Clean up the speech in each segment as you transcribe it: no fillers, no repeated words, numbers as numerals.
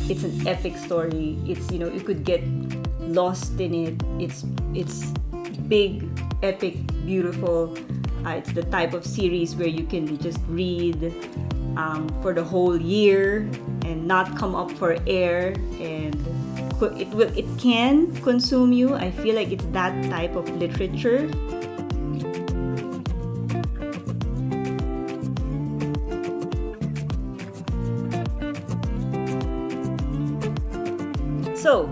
it's an epic story. It's, you know, you could get lost in it. It's big, epic, beautiful. It's the type of series where you can just read for the whole year and not come up for air, and it can consume you. I feel like it's that type of literature. So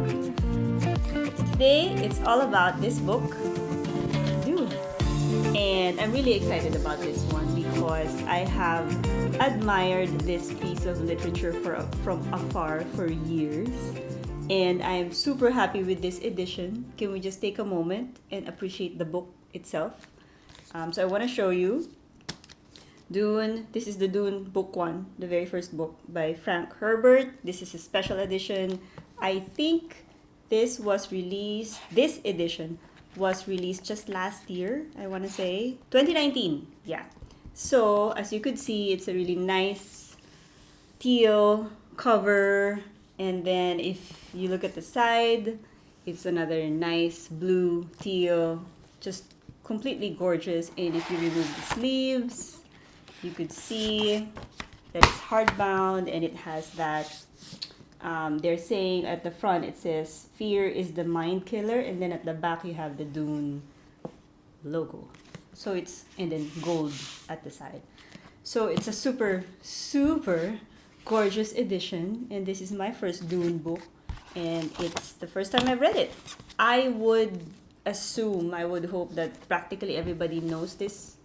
today it's all about this book, Dune. And I'm really excited about this one because I have admired this piece of literature from afar for years. And I am super happy with this edition. Can we just take a moment and appreciate the book itself? So I want to show you Dune. This is the Dune book 1, the very first book by Frank Herbert. This is a special edition. I think this edition was released just last year, I want to say 2019. Yeah. So as you could see, it's a really nice teal cover, and then if you look at the side, it's another nice blue teal, just completely gorgeous. And if you remove the sleeves, you could see that it's hardbound, and it has that they're saying at the front, it says fear is the mind killer, and then at the back you have the Dune logo. So it's, and then gold at the side. So it's a super gorgeous edition, and this is my first Dune book, and it's the first time I've read it. I would hope that practically everybody knows this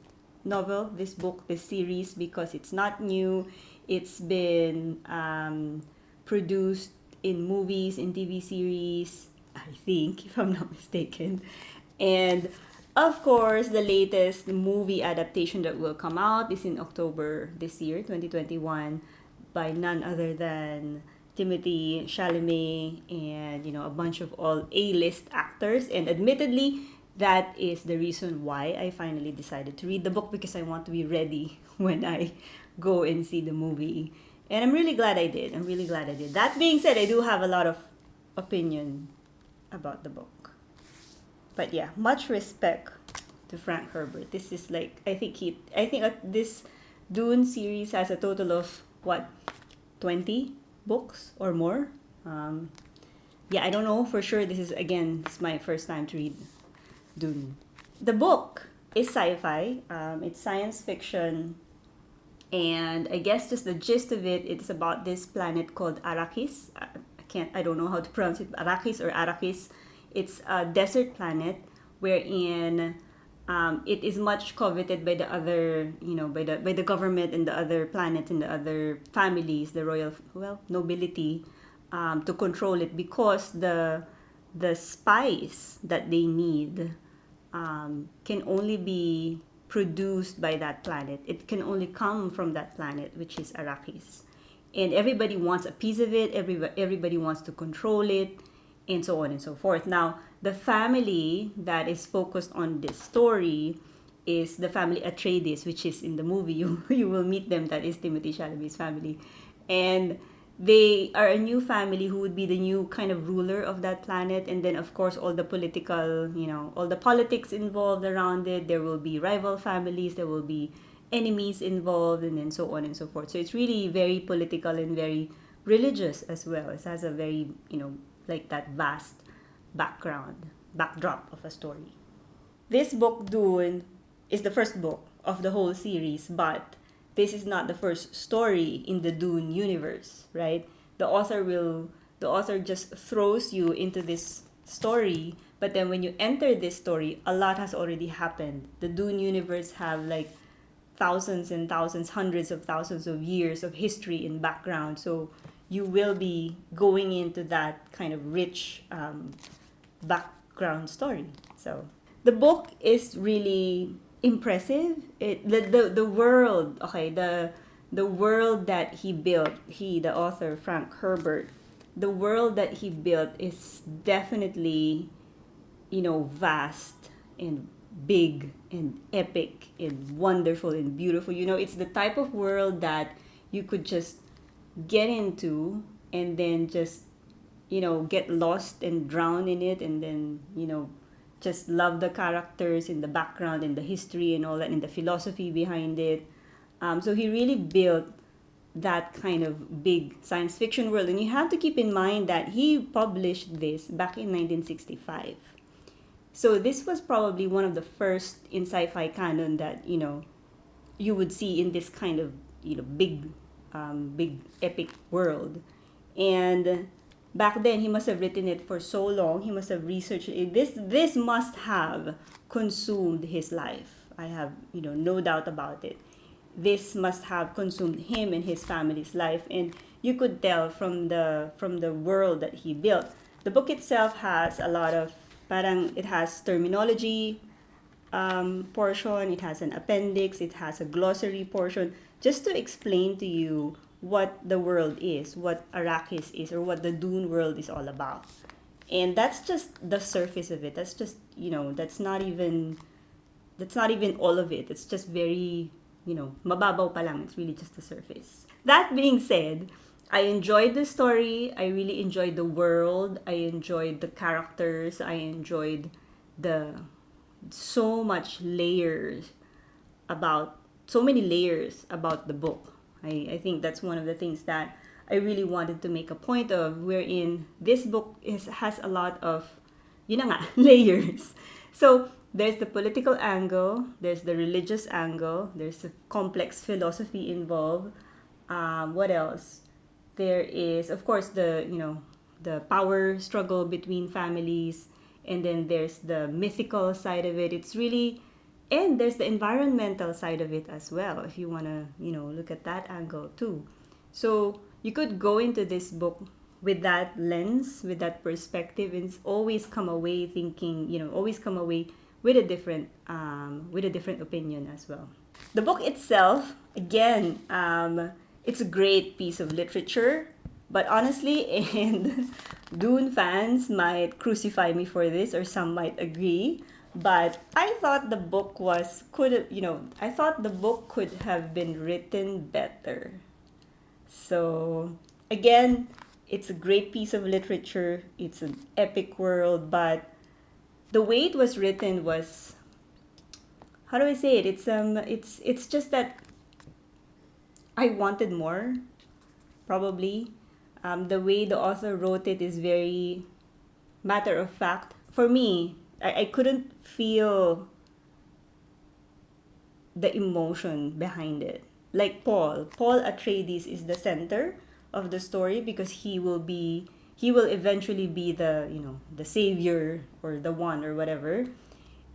novel, this book, this series, because it's not new. It's been produced in movies, in TV series, I think, if I'm not mistaken. And of course, the latest movie adaptation that will come out is in October this year, 2021, by none other than Timothée Chalamet, and, you know, a bunch of all A-list actors. And admittedly, that is the reason why I finally decided to read the book, because I want to be ready when I go and see the movie. And I'm really glad I did. That being said, I do have a lot of opinion about the book. But yeah, much respect to Frank Herbert. This is like, I think this Dune series has a total of, 20 books or more? Yeah, I don't know for sure. This is my first time to read Dune. The book is sci-fi. It's science fiction. And I guess just the gist of it, it's about this planet called Arrakis. I don't know how to pronounce it, Arrakis or Arrakis. It's a desert planet wherein it is much coveted by the other, by the government and the other planets and the other families, the royal, nobility, to control it, because the spice that they need can only be produced by that planet. It can only come from that planet, which is Arrakis. And everybody wants a piece of it, everybody wants to control it, and so on and so forth. Now, the family that is focused on this story is the family Atreides, which is in the movie. You will meet them. That is Timothée Chalamet's family. And they are a new family who would be the new kind of ruler of that planet. And then, of course, all the political, all the politics involved around it. There will be rival families, there will be enemies involved, and then so on and so forth. So it's really very political and very religious as well. It has a very, like that vast backdrop of a story. This book, Dune, is the first book of the whole series, but this is not the first story in the Dune universe, right? The author just throws you into this story, but then when you enter this story, a lot has already happened. The Dune universe have like thousands and thousands, hundreds of thousands of years of history in background. So you will be going into that kind of rich background story. So the book is really impressive. The world, the world that he built, the author Frank Herbert, the world that he built is definitely, vast and big and epic and wonderful and beautiful. It's the type of world that you could just get into and then just, get lost and drown in it, and then, just love the characters in the background and the history and all that and the philosophy behind it. So he really built that kind of big science fiction world. And you have to keep in mind that he published this back in 1965. So this was probably one of the first in sci-fi canon that, you would see in this kind of, big epic world. And back then he must have written it for so long. He must have researched it. This must have consumed his life. I have, no doubt about it. This must have consumed him and his family's life, and you could tell from the world that he built. The book itself has a lot of parang it has terminology portion, it has an appendix, it has a glossary portion, just to explain to you what the world is, what Arrakis is, or what the Dune world is all about. And that's just the surface of it. That's just, that's not even all of it. It's just very, mababaw pa lang. It's really just the surface. That being said, I enjoyed the story. I really enjoyed the world. I enjoyed the characters. I enjoyed the so many layers about the book. I think that's one of the things that I really wanted to make a point of, wherein this book has a lot of, yun na nga, layers. So there's the political angle, there's the religious angle, there's the complex philosophy involved. What else? There is, of course, the power struggle between families, and then there's the mythical side of it. It's really, and there's the environmental side of it as well, if you want to, look at that angle too. So you could go into this book with that lens, with that perspective, and always come away thinking, always come away with a different opinion as well. The book itself, again, it's a great piece of literature, but honestly, and Dune fans might crucify me for this, or some might agree, but I thought the book I thought the book could have been written better. So again, it's a great piece of literature. It's an epic world, but the way it was written was, how do I say it? It's just that I wanted more, probably. The way the author wrote it is very matter of fact. For me, I couldn't feel the emotion behind it. Like Paul Atreides is the center of the story, because he will eventually be the savior, or the one, or whatever.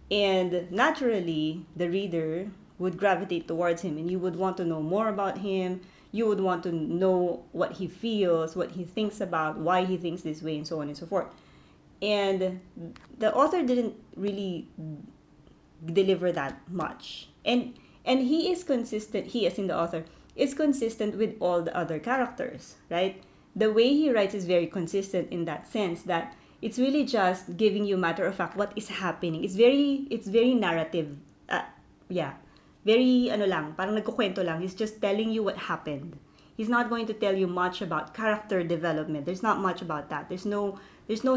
And naturally, the reader would gravitate towards him, and you would want to know more about him. You would want to know what he feels, what he thinks about, why he thinks this way, and so on and so forth. And the author didn't really deliver that much. And he is consistent, he as in the author, is consistent with all the other characters, right? The way he writes is very consistent in that sense, that it's really just giving you matter of fact what is happening. It's very narrative. Yeah. Very lang, parang nagkukwento lang. He's just telling you what happened. He's not going to tell you much about character development. There's not much about that. There's no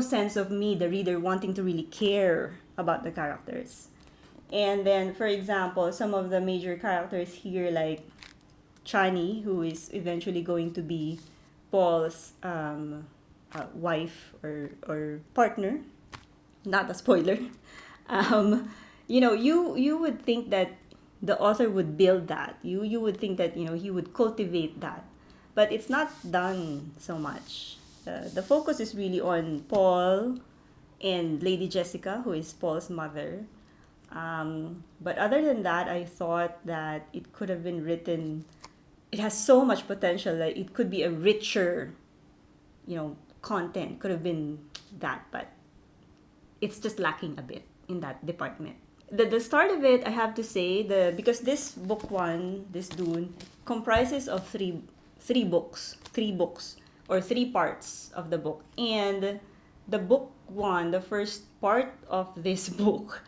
sense of me, the reader, wanting to really care about the characters. And then, for example, some of the major characters here, like Chani, who is eventually going to be Paul's wife, or partner. Not a spoiler. You would think that the author would build that. You would think that he would cultivate that, but it's not done so much. The focus is really on Paul and Lady Jessica, who is Paul's mother. But other than that, I thought that it could have been written. It has so much potential. Like, it could be a richer, content. Could have been that, but it's just lacking a bit in that department. The start of it, I have to say, because this book one, this Dune, comprises of three books, or three parts of the book. And the book one, the first part of this book,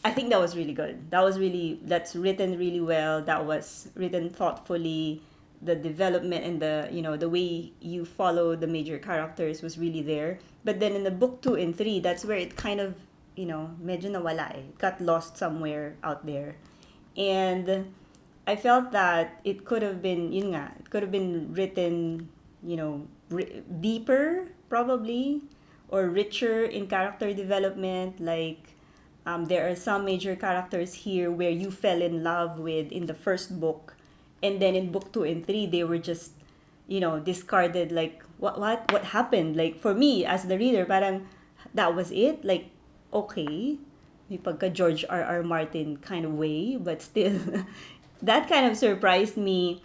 I think that was really good. That's written really well. That was written thoughtfully. the development and the the way you follow the major characters was really there. But then in the book 2 and 3, that's where it kind of medyo nawala eh. It got lost somewhere out there, and I felt that it could have been it could have been written deeper probably, or richer in character development. Like there are some major characters here where you fell in love with in the first book, and then in book 2 and 3 they were just discarded. Like what happened? Like for me as the reader, parang that was it. Like okay, may pagka George R. Martin kind of way, but still that kind of surprised me,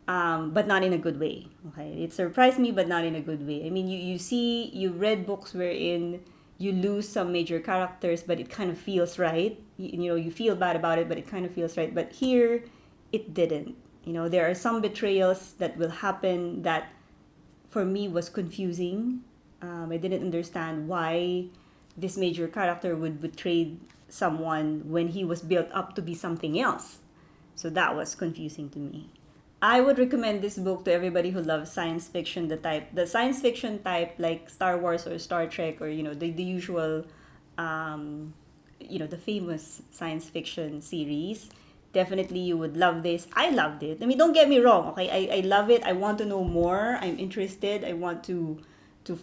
but not in a good way. Okay, it surprised me, but not in a good way. I mean, you read books wherein you lose some major characters, but it kind of feels right. You feel bad about it, but it kind of feels right. But here, it didn't. There are some betrayals that will happen that, for me, was confusing. I didn't understand why this major character would betray someone when he was built up to be something else. So that was confusing to me. I would recommend this book to everybody who loves science fiction, the science fiction type, like Star Wars or Star Trek, or the usual, the famous science fiction series. Definitely you would love this. I loved it. I mean, don't get me wrong, okay? I love it. I want to know more. I'm interested. I want to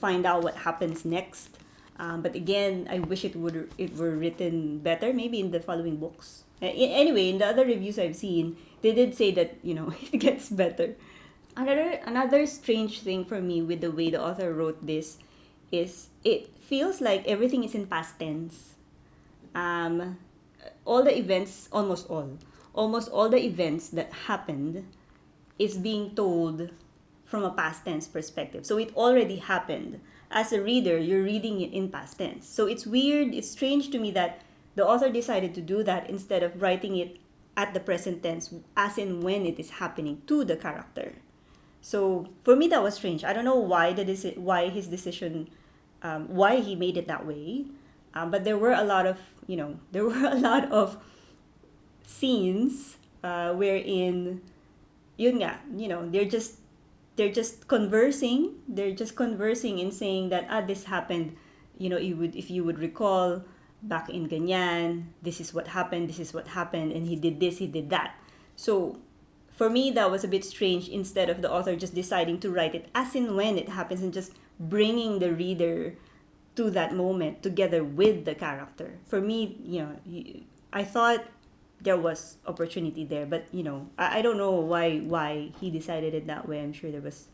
find out what happens next. But again, I wish it were written better, maybe in the following books. Anyway, in the other reviews I've seen, they did say that it gets better. Another strange thing for me with the way the author wrote this is it feels like everything is in past tense. Um, all the events, almost all the events that happened is being told from a past tense perspective. So it already happened. As a reader, you're reading it in past tense. So it's weird, it's strange to me that the author decided to do that instead of writing it at the present tense, as in when it is happening to the character. So for me, that was strange. I don't know why his decision, why he made it that way. But there were a lot of there were a lot of scenes wherein yun nga, they're just conversing and saying that this happened, if you would recall back in ganyan, this is what happened, and he did this, he did that. So for me, that was a bit strange, instead of the author just deciding to write it as in when it happens and just bringing the reader to that moment together with the character. For me, I thought there was opportunity there, but I don't know why he decided it that way. I'm sure there was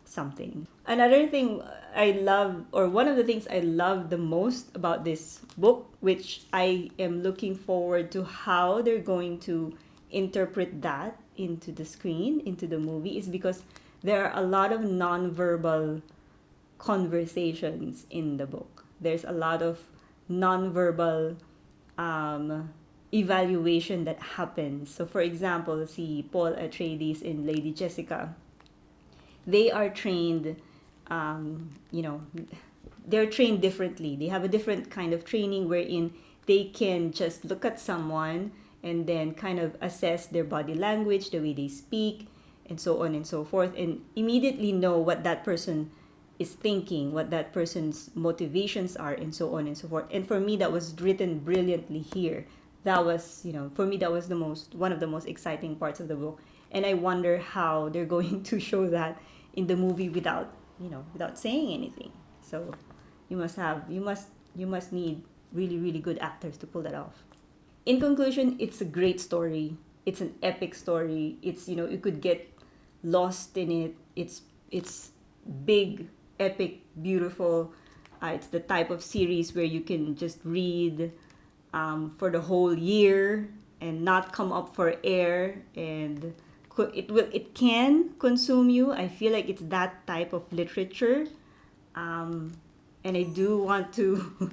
something. Another thing I love, or one of the things I love the most about this book, which I am looking forward to how they're going to interpret that into the screen, into the movie, is because there are a lot of non-verbal conversations in the book. There's a lot of non-verbal evaluation that happens. So for example, see Paul Atreides in Lady Jessica. They are trained, they're trained differently. They have a different kind of training wherein they can just look at someone and then kind of assess their body language, the way they speak, and so on and so forth, and immediately know what that person is thinking, what that person's motivations are, and so on and so forth. And for me, that was written brilliantly here. That was, for me, that was one of the most exciting parts of the book. And I wonder how they're going to show that in the movie without saying anything. So you must need really, really good actors to pull that off. In conclusion, it's a great story. It's an epic story. It's, you could get lost in it. It's big, epic, beautiful. It's the type of series where you can just read for the whole year and not come up for air, and it can consume you. I feel like it's that type of literature, and I do want to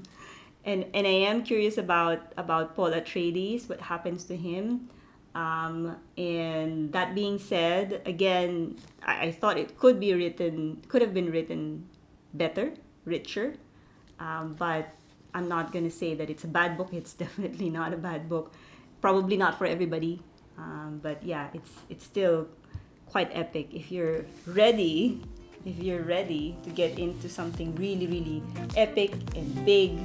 and I am curious about Paul Atreides, what happens to him. And that being said, again, I thought it could have been written better, richer. But I'm not gonna say that it's a bad book. It's definitely not a bad book. Probably not for everybody. But yeah, it's still quite epic. If you're ready to get into something really, really epic and big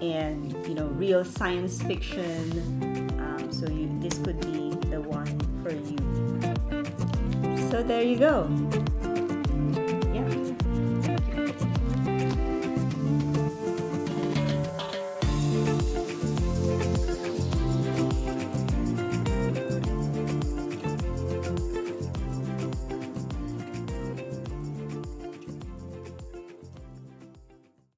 and real science fiction, this could be the one for you. So there you go.